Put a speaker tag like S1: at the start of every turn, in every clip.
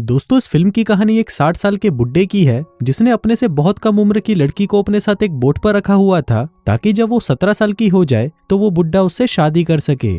S1: दोस्तों, इस फिल्म की कहानी एक 60 साल के बुड्ढे की है जिसने अपने से बहुत कम उम्र की लड़की को अपने साथ एक बोट पर रखा हुआ था ताकि जब वो 17 साल की हो जाए तो वो बुड्ढा उससे शादी कर सके।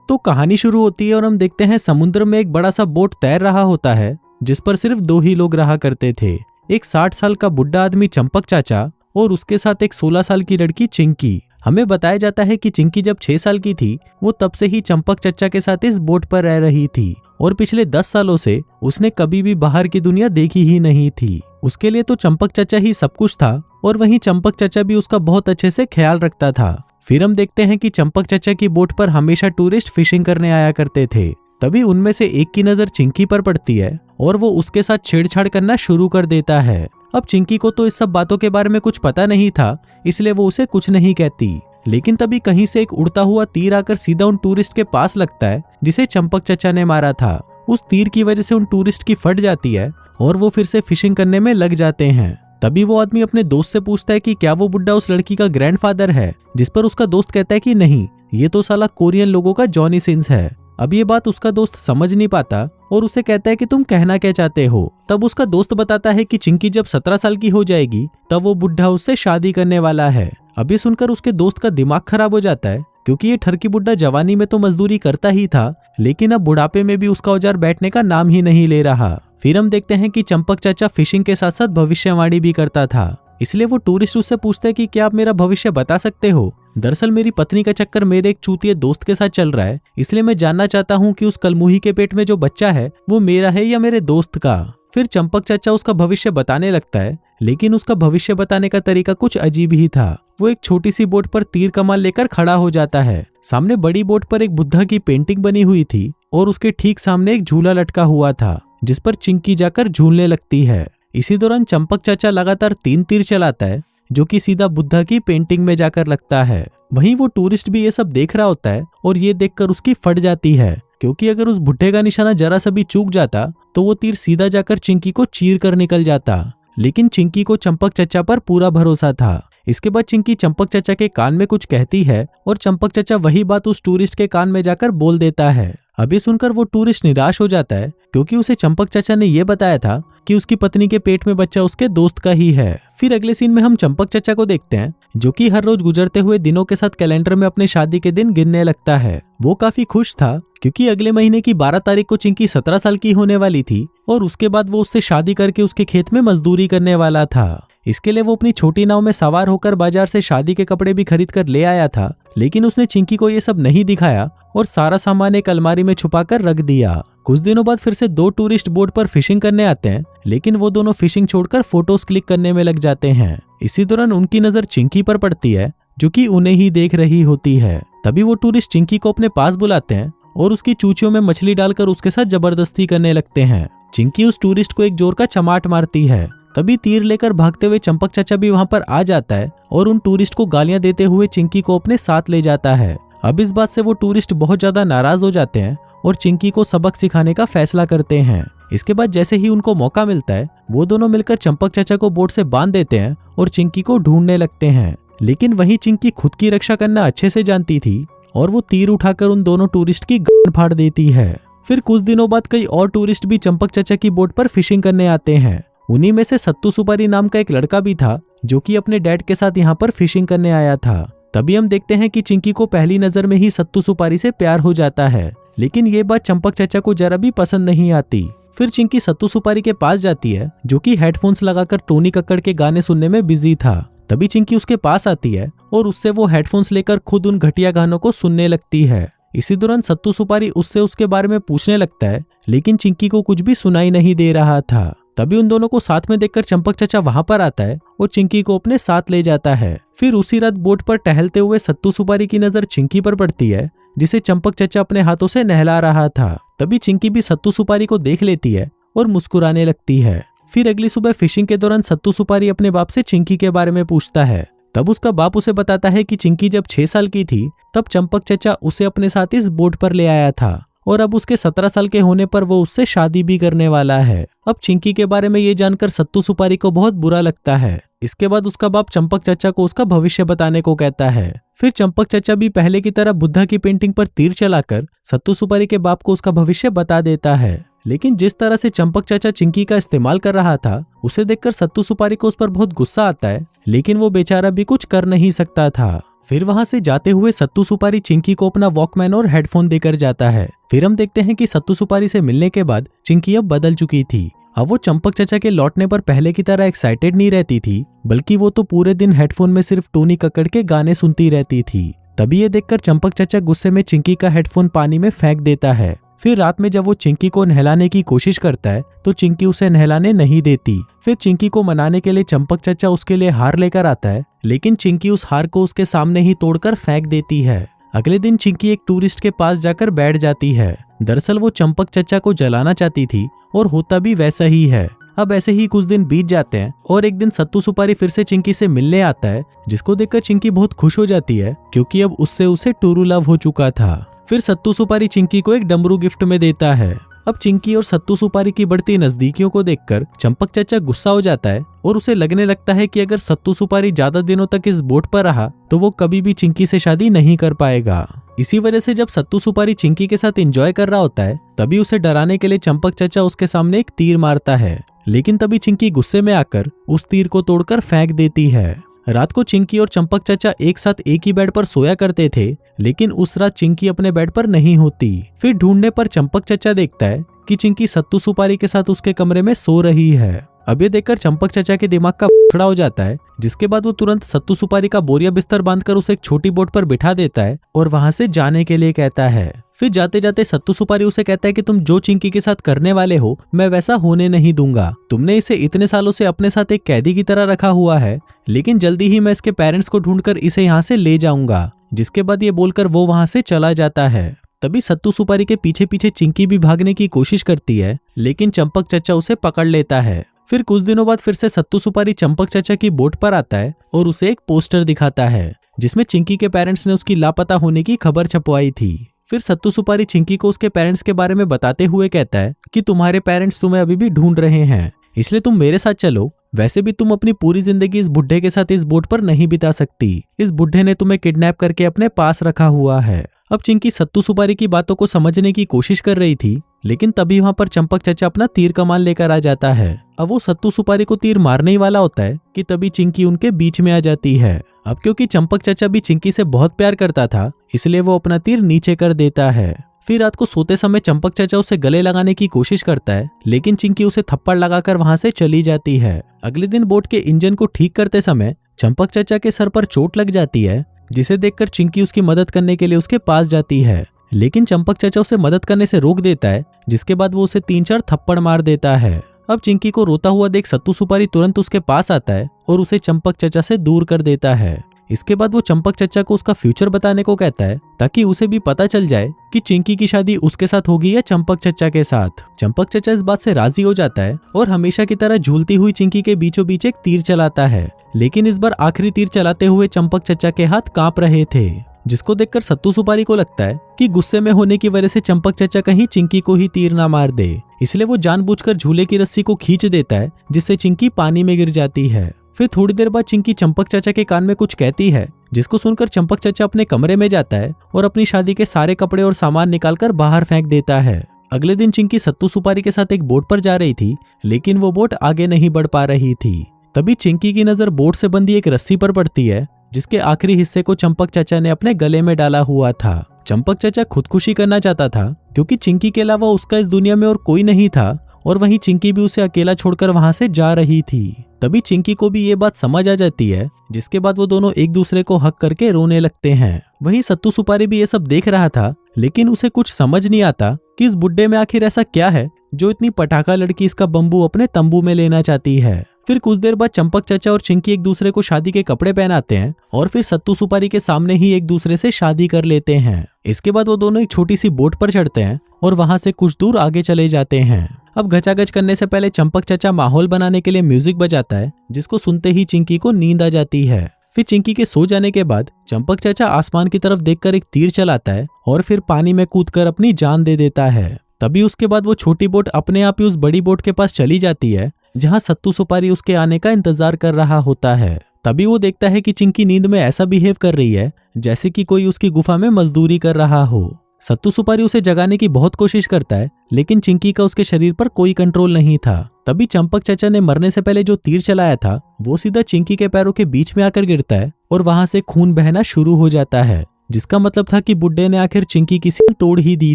S1: तो कहानी शुरू होती है और हम देखते हैं समुद्र में एक बड़ा सा बोट तैर रहा होता है जिस पर सिर्फ 2 ही लोग रहा करते थे, एक 60 साल का बुड्ढा आदमी चंपक चाचा और उसके साथ एक 16 साल की लड़की चिंकी। हमें बताया जाता है कि चिंकी जब 6 साल की थी वो तब से ही चंपक चाचा के साथ इस बोट पर रह रही थी और पिछले 10 सालों से उसने कभी भी बाहर की दुनिया देखी ही नहीं थी। उसके लिए तो चंपक चाचा ही सब कुछ था और वहीं चंपक चाचा भी उसका बहुत अच्छे से ख्याल रखता था। फिर हम देखते हैं कि चंपक चाचा की बोट पर हमेशा टूरिस्ट फिशिंग करने आया करते थे। तभी उनमें से एक की नजर चिंकी पर पड़ती है और वो उसके साथ छेड़छाड़ करना शुरू कर देता है। अब चिंकी को तो इस सब बातों के बारे में कुछ पता नहीं था, इसलिए वो उसे कुछ नहीं कहती। लेकिन तभी कहीं से एक उड़ता हुआ तीर आकर सीधा उन टूरिस्ट के पास लगता है जिसे चंपक चाचा ने मारा था। उस तीर की वजह से उन टूरिस्ट की फट जाती है और वो फिर से फिशिंग करने में लग जाते हैं। तभी वो आदमी अपने दोस्त से पूछता है कि क्या वो बुड्ढा उस लड़की का ग्रैंडफादर है, जिस पर उसका दोस्त कहता है कि नहीं, ये तो साला कोरियन लोगों का जॉनी सिंस है। अब ये बात उसका दोस्त समझ नहीं पाता और उसे कहता है कि तुम कहना क्या चाहते हो। तब उसका दोस्त बताता है कि चिंकी जब 17 साल की हो जाएगी तब वो बुड्ढा उससे शादी करने वाला है। अभी सुनकर उसके दोस्त का दिमाग खराब हो जाता है क्योंकि ये ठरकी बुड्ढा जवानी में तो मजदूरी करता ही था, लेकिन अब बुढ़ापे में भी उसका औजार बैठने का नाम ही नहीं ले रहा। फिर हम देखते हैं कि चंपक चाचा फिशिंग के साथ साथ भविष्यवाणी भी करता था, इसलिए वो टूरिस्ट उससे पूछते हैं कि क्या आप मेरा भविष्य बता सकते हो। दरअसल मेरी पत्नी का चक्कर मेरे एक चूतिए दोस्त के साथ चल रहा है, इसलिए मैं जानना चाहता हूँ कि उस कलमुही के पेट में जो बच्चा है वो मेरा है या मेरे दोस्त का। फिर चंपक चाचा उसका भविष्य बताने लगता है, लेकिन उसका भविष्य बताने का तरीका कुछ अजीब ही था। वो एक छोटी सी बोट पर तीर कमान लेकर खड़ा हो जाता है। सामने बड़ी बोट पर एक बुद्धा की पेंटिंग बनी हुई थी और उसके ठीक सामने एक झूला लटका हुआ था जिस पर चिंकी जाकर झूलने लगती है। इसी दौरान चंपक चाचा लगातार 3 तीर चलाता है जो कि सीधा बुद्धा की पेंटिंग में जाकर लगता है। वहीं वो टूरिस्ट भी ये सब देख रहा होता है और ये देखकर उसकी फट जाती है, क्योंकि अगर उस बुड्ढे का निशाना जरा सा भी चूक जाता तो वो तीर सीधा जाकर चिंकी को चीर कर निकल जाता। लेकिन चिंकी को चंपक चाचा पर पूरा भरोसा था। इसके बाद चिंकी चंपक चाचा के कान में कुछ कहती है और चंपक चाचा वही बात उस टूरिस्ट के कान में जाकर बोल देता है। अभी सुनकर वो टूरिस्ट निराश हो जाता है क्योंकि उसे चंपक चाचा ने ये बताया था कि उसकी पत्नी के पेट में बच्चा उसके दोस्त का ही है। फिर अगले सीन में हम चंपक चाचा को देखते हैं जो कि हर रोज गुजरते हुए दिनों के साथ कैलेंडर में अपने शादी के दिन गिनने लगता है। वो काफी खुश था क्योंकि अगले महीने की 12 तारीख को चिंकी 17 साल की होने वाली थी और उसके बाद वो उससे शादी करके उसके खेत में मजदूरी करने वाला था। इसके लिए वो अपनी छोटी नाव में सवार होकर बाजार से शादी के कपड़े भी खरीद कर ले आया था, लेकिन उसने चिंकी को ये सब नहीं दिखाया और सारा सामान एक अलमारी में छुपा कर रख दिया। कुछ दिनों बाद फिर से 2 टूरिस्ट बोट पर फिशिंग करने आते हैं, लेकिन वो दोनों फिशिंग छोड़कर फोटोज क्लिक करने में लग जाते हैं। इसी दौरान उनकी नजर चिंकी पर पड़ती है जो कि उन्हें ही देख रही होती है। तभी वो टूरिस्ट चिंकी को अपने पास बुलाते हैं और उसकी चूचियों में मछली डालकर उसके साथ जबरदस्ती करने लगते हैं। चिंकी उस टूरिस्ट को एक जोर का चमाट मारती है। तभी तीर लेकर भागते हुए चंपक चाचा भी वहां पर आ जाता है और उन टूरिस्ट को गालियां देते हुए चिंकी को अपने साथ ले जाता है। अब इस बात से वो टूरिस्ट बहुत ज्यादा नाराज हो जाते हैं और चिंकी को सबक सिखाने का फैसला करते हैं। इसके बाद जैसे ही उनको मौका मिलता है वो दोनों मिलकर चंपक चाचा को बोट से बांध देते हैं और चिंकी को ढूंढने लगते हैं। लेकिन वही चिंकी खुद की रक्षा करना अच्छे से जानती थी और वो तीर उठाकर उन दोनों टूरिस्ट की गांड फाड़ देती है। फिर कुछ दिनों बाद कई और टूरिस्ट भी चंपक चाचा की बोट पर फिशिंग करने आते हैं। उन्हीं में से सत्तू सुपारी नाम का एक लड़का भी था जो कि अपने डैड के साथ यहाँ पर फिशिंग करने आया था। तभी हम देखते हैं कि चिंकी को पहली नजर में ही सत्तू सुपारी से प्यार हो जाता है, लेकिन ये बात चंपक चाचा को जरा भी पसंद नहीं आती। फिर चिंकी सत्तू सुपारी के पास जाती है जो कि हेडफोन्स लगाकर टोनी कक्कड़ के गाने सुनने में बिजी था। तभी चिंकी उसके पास आती है और उससे वो हेडफोन्स लेकर खुद उन घटिया गानों को सुनने लगती है। इसी दौरान सत्तू सुपारी उससे उसके बारे में पूछने लगता है, लेकिन चिंकी को कुछ भी सुनाई नहीं दे रहा था। तभी उन दोनों को साथ में देखकर चंपक चाचा वहां पर आता है और चिंकी को अपने साथ ले जाता है। फिर उसी रात बोट पर टहलते हुए सत्तू सुपारी की नजर चिंकी पर पड़ती है जिसे चंपक चाचा अपने हाथों से नहला रहा था। तभी चिंकी भी सत्तू सुपारी को देख लेती है और मुस्कुराने लगती है। फिर अगली सुबह फिशिंग के दौरान सत्तू सुपारी अपने बाप से चिंकी के बारे में पूछता है। तब उसका बाप उसे बताता है कि चिंकी जब 6 साल की थी तब चंपक चाचा उसे अपने साथ इस बोट पर ले आया था और अब उसके 17 साल के होने पर वो उससे शादी भी करने वाला है। अब चिंकी के बारे में ये जानकर सत्तू सुपारी को बहुत बुरा लगता है। इसके बाद उसका बाप चंपक चाचा को उसका भविष्य बताने को कहता है। फिर चंपक चाचा भी पहले की तरह बुद्धा की पेंटिंग पर तीर चलाकर सत्तू सुपारी के बाप को उसका भविष्य बता देता है। लेकिन जिस तरह से चंपक चाचा चिंकी का इस्तेमाल कर रहा था उसे देखकर सत्तू सुपारी को उस पर बहुत गुस्सा आता है, लेकिन वो बेचारा भी कुछ कर नहीं सकता था। फिर वहां से जाते हुए सत्तू सुपारी चिंकी को अपना वॉकमैन और हेडफोन देकर जाता है। फिर हम देखते हैं कि सत्तू सुपारी से मिलने के बाद चिंकी अब बदल चुकी थी। अब वो चंपक चाचा के लौटने पर पहले की तरह एक्साइटेड नहीं रहती थी, बल्कि वो तो पूरे दिन हेडफोन में सिर्फ टोनी कक्कड़ के गाने सुनती रहती थी। तभी ये देखकर चंपक चाचा गुस्से में चिंकी का हेडफोन पानी में फेंक देता है। फिर रात में जब वो चिंकी को नहलाने की कोशिश करता है तो चिंकी उसे नहलाने नहीं देती। फिर चिंकी को मनाने के लिए चंपक चाचा उसके लिए हार लेकर आता है, लेकिन चिंकी उस हार को उसके सामने ही तोड़कर फेंक देती है। अगले दिन चिंकी एक टूरिस्ट के पास जाकर बैठ जाती है। दरअसल वो चंपक चाचा को जलाना चाहती थी और होता भी वैसा ही है। अब ऐसे ही कुछ दिन बीत जाते हैं और एक दिन सत्तू सुपारी फिर से चिंकी से मिलने आता है, जिसको देखकर चिंकी बहुत खुश हो जाती है क्योंकि अब उससे उसे टूरू लव हो चुका था। फिर सत्तू सुपारी चिंकी को एक डमरू गिफ्ट में देता है। अब चिंकी और सत्तू सुपारी की बढ़ती नजदीकियों को देखकर चंपक चाचा गुस्सा हो जाता है और उसे लगने लगता है कि अगर सत्तू सुपारी ज्यादा दिनों तक इस बोट पर रहा तो वो कभी भी चिंकी से शादी नहीं कर पाएगा। इसी वजह से जब सत्तू सुपारी चिंकी के साथ एंजॉय कर रहा होता है तभी उसे डराने के लिए चंपक चाचा उसके सामने एक तीर मारता है, लेकिन तभी चिंकी गुस्से में आकर उस तीर को तोड़कर फेंक देती है। रात को चिंकी और चंपक चाचा एक साथ एक ही बेड पर सोया करते थे, लेकिन उस रात चिंकी अपने बेड पर नहीं होती। फिर ढूंढने पर चंपक चाचा देखता है कि चिंकी सत्तू सुपारी के साथ उसके कमरे में सो रही है। अब ये देखकर चंपक चाचा के दिमाग का खड़ा हो जाता है, जिसके बाद वो तुरंत सत्तू सुपारी का बोरिया बिस्तर बांधकर उसे एक छोटी बोट पर बिठा देता है और वहां से जाने के लिए कहता है। फिर जाते जाते सत्तू सुपारी उसे कहता है कि तुम जो चिंकी के साथ करने वाले हो मैं वैसा होने नहीं दूंगा। तुमने इसे इतने सालों से अपने साथ एक कैदी की तरह रखा हुआ है, लेकिन जल्दी ही मैं इसके पेरेंट्स को ढूंढकर इसे यहाँ से ले जाऊंगा। जिसके बाद ये बोलकर वो वहां से चला जाता है। तभी सत्तू सुपारी के पीछे पीछे चिंकी भी भागने की कोशिश करती है, लेकिन चंपक चाचा उसे पकड़ लेता है। फिर कुछ दिनों बाद फिर से सत्तू सुपारी चंपक चाचा की बोट पर आता है और उसे एक पोस्टर दिखाता है, जिसमें चिंकी के पेरेंट्स ने उसकी लापता होने की खबर छपवाई थी। फिर सत्तू सुपारी चिंकी को उसके पेरेंट्स के बारे में बताते हुए कहता है कि तुम्हारे पेरेंट्स तुम्हें अभी भी ढूंढ रहे हैं, इसलिए तुम मेरे साथ चलो। वैसे भी तुम अपनी पूरी जिंदगी इस बुढ़े के साथ इस बोट पर नहीं बिता सकती। इस बुढ़े ने तुम्हें किडनैप करके अपने पास रखा हुआ है। अब चिंकी सत्तू सुपारी की बातों को समझने की कोशिश कर रही थी, लेकिन तभी वहां पर चंपक चाचा अपना तीर कमान लेकर आ जाता है। अब वो सत्तू सुपारी को तीर मारने ही वाला होता है कि तभी चिंकी उनके बीच में आ जाती है। अब क्योंकि चंपक चाचा भी चिंकी से बहुत प्यार करता था, इसलिए वो अपना तीर नीचे कर देता है। फिर रात को सोते समय चंपक चाचा उसे गले लगाने की कोशिश करता है, लेकिन चिंकी उसे थप्पड़ लगाकर वहां से चली जाती है। अगले दिन बोट के इंजन को ठीक करते समय चंपक चाचा के सर पर चोट लग जाती है, जिसे देखकर चिंकी उसकी मदद करने के लिए उसके पास जाती है, लेकिन चंपक चाचा उसे मदद करने से रोक देता है, जिसके बाद वो उसे 3-4 थप्पड़ मार देता है। अब चिंकी को रोता हुआ देख सत्तू सुपारी तुरंत उसके पास आता है और उसे चंपक चाचा से दूर कर देता है। इसके बाद वो चंपक चाचा को उसका फ्यूचर बताने को कहता है, ताकि उसे भी पता चल जाए कि चिंकी की शादी उसके साथ होगी या चंपक चाचा के साथ। चंपक चाचा इस बात से राजी हो जाता है और हमेशा की तरह झूलती हुई चिंकी के बीचों बीच एक तीर चलाता है, लेकिन इस बार आखिरी तीर चलाते हुए चंपक चाचा के हाथ कांप रहे थे, जिसको देखकर सत्तू सुपारी को लगता है कि गुस्से में होने की वजह से चंपक चाचा कहीं चिंकी को ही तीर ना मार दे, इसलिए वो जानबूझकर झूले की रस्सी को खींच देता है, जिससे चिंकी पानी में गिर जाती है। फिर थोड़ी देर बाद चिंकी चंपक चाचा के कान में कुछ कहती है, जिसको सुनकर चंपक चाचा अपने कमरे में जाता है और अपनी शादी के सारे कपड़े और सामान निकालकर बाहर फेंक देता है। अगले दिन चिंकी सत्तू सुपारी के साथ एक बोट पर जा रही थी, लेकिन वो बोट आगे नहीं बढ़ पा रही थी। तभी चिंकी की नजर बोट से बंधी एक रस्सी पर पड़ती है, जिसके आखिरी हिस्से को चंपक चाचा ने अपने गले में डाला हुआ था। चंपक चाचा खुदकुशी करना चाहता था, क्योंकि चिंकी के अलावा उसका इस दुनिया में और कोई नहीं था, और वहीं चिंकी भी उसे अकेला छोड़कर वहां से जा रही थी। तभी चिंकी को भी ये बात समझ आ जाती है, जिसके बाद वो दोनों एक दूसरे को हक करके रोने लगते हैं। वहीं सत्तू सुपारी भी ये सब देख रहा था, लेकिन उसे कुछ समझ नहीं आता कि इस बुड्ढे में आखिर ऐसा क्या है जो इतनी पटाखा लड़की इसका बम्बू अपने तंबू में लेना चाहती है। फिर कुछ देर बाद चंपक चाचा और चिंकी एक दूसरे को शादी के कपड़े पहनाते हैं और फिर सत्तू सुपारी के सामने ही एक दूसरे से शादी कर लेते हैं। इसके बाद वो दोनों एक छोटी सी बोट पर चढ़ते हैं और वहां से कुछ दूर आगे चले जाते हैं। अब गचागच करने से पहले चंपक चाचा माहौल बनाने के लिए म्यूजिक बजाता है, जिसको सुनते ही चिंकी को नींद आ जाती है। फिर चिंकी के सो जाने के बाद चंपक चाचा आसमान की तरफ देखकर एक तीर चलाता है और फिर पानी में कूदकर अपनी जान दे देता है। तभी उसके बाद वो छोटी बोट अपने आप ही उस बड़ी बोट के पास चली जाती है, जहां सत्तू सुपारी उसके आने का इंतजार कर रहा होता है। तभी वो देखता है कि चिंकी नींद में ऐसा बिहेव कर रही है जैसे कि कोई उसकी गुफा में मजदूरी कर रहा हो। सत्तू सुपारी उसे जगाने की बहुत कोशिश करता है, लेकिन चिंकी का उसके शरीर पर कोई कंट्रोल नहीं था। तभी चंपक चाचा ने मरने से पहले जो तीर चलाया था वो सीधा चिंकी के पैरों के बीच में आकर गिरता है और वहां से खून बहना शुरू हो जाता है, जिसका मतलब था कि बुड्ढे ने आखिर चिंकी की सील तोड़ ही दी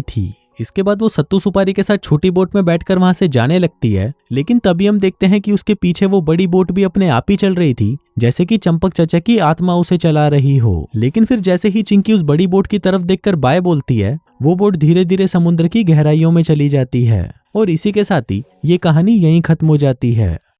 S1: थी। इसके बाद वो सत्तू सुपारी के साथ छोटी बोट में बैठकर वहां से जाने लगती है, लेकिन तभी हम देखते हैं कि उसके पीछे वो बड़ी बोट भी अपने आप ही चल रही थी, जैसे कि चंपक चाचा की आत्मा उसे चला रही हो। लेकिन फिर जैसे ही चिंकी उस बड़ी बोट की तरफ देखकर बाय बोलती है, वो बोट धीरे धीरे समुद्र की गहराइयों में चली जाती है। और इसी के साथ ही ये कहानी यहीं खत्म हो जाती है।